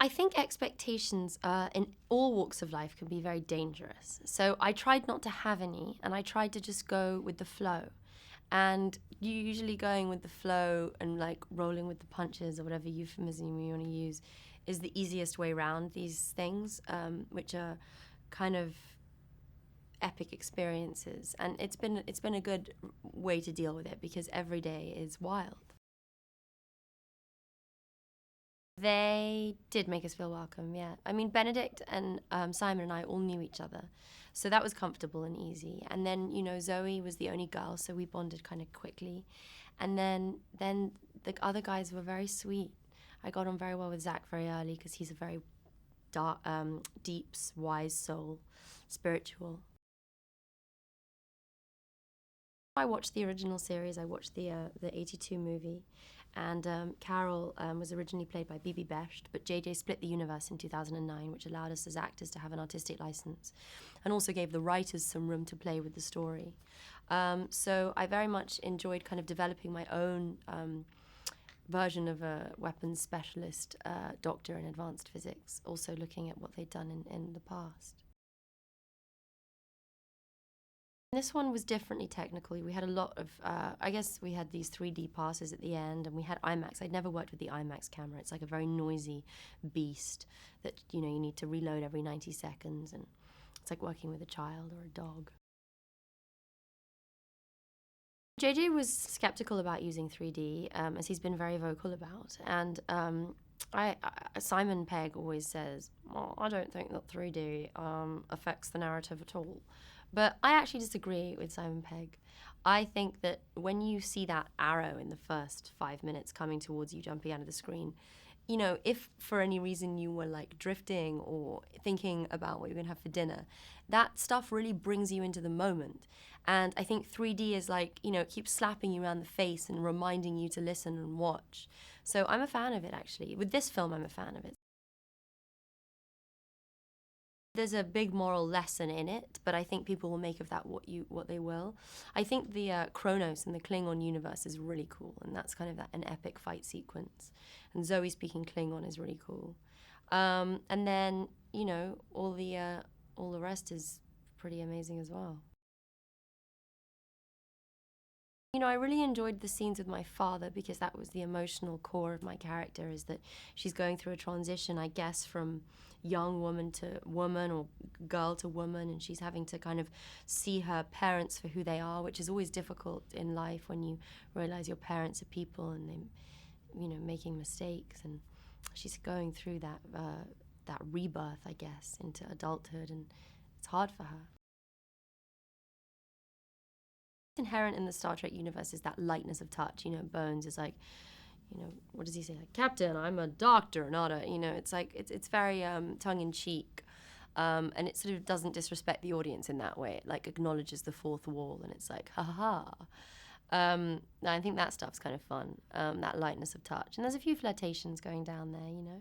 I think expectations in all walks of life can be very dangerous. So I tried not to have any, and I tried to just go with the flow. And usually going with the flow and like rolling with the punches, or whatever euphemism you want to use, is the easiest way around these things, which are kind of epic experiences. And it's been a good way to deal with it because every day is wild. They did make us feel welcome, yeah. I mean, Benedict and Simon and I all knew each other, so that was comfortable and easy. And then, Zoe was the only girl, so we bonded kind of quickly. And then the other guys were very sweet. I got on very well with Zach very early because he's a very dark, deep, wise soul, spiritual. I watched the original series. I watched the '82 movie, and Carol was originally played by Bibi Besht, but JJ split the universe in 2009, which allowed us as actors to have an artistic license, and also gave the writers some room to play with the story. So I very much enjoyed kind of developing my own version of a weapons specialist doctor in advanced physics, also looking at what they'd done in the past. This one was differently technically. We had a lot of, I guess we had these 3D passes at the end, and we had IMAX. I'd never worked with the IMAX camera. It's like a very noisy beast that, you need to reload every 90 seconds, and it's like working with a child or a dog. JJ was skeptical about using 3D, as he's been very vocal about. And Simon Pegg always says, well, I don't think that 3D affects the narrative at all. But I actually disagree with Simon Pegg. I think that when you see that arrow in the first 5 minutes coming towards you, jumping out of the screen, if for any reason you were like drifting or thinking about what you're gonna have for dinner, that stuff really brings you into the moment. And I think 3D is like, it keeps slapping you around the face and reminding you to listen and watch. So I'm a fan of it, actually. With this film, I'm a fan of it. There's a big moral lesson in it, but I think people will make of that what they will. I think the Kronos and the Klingon universe is really cool, and that's kind of an epic fight sequence. And Zoe speaking Klingon is really cool. And then all the rest is pretty amazing as well. I really enjoyed the scenes with my father because that was the emotional core of my character, is that she's going through a transition, I guess, from young woman to woman or girl to woman, and she's having to kind of see her parents for who they are, which is always difficult in life when you realize your parents are people and they, making mistakes, and she's going through that rebirth, I guess, into adulthood, and it's hard for her. Inherent in the Star Trek universe is that lightness of touch. Bones is like, what does he say? Like, Captain, I'm a doctor, not a, it's like, it's very tongue-in-cheek. And it sort of doesn't disrespect the audience in that way. It like acknowledges the fourth wall, and it's like, ha ha ha. I think that stuff's kind of fun, that lightness of touch. And there's a few flirtations going down there.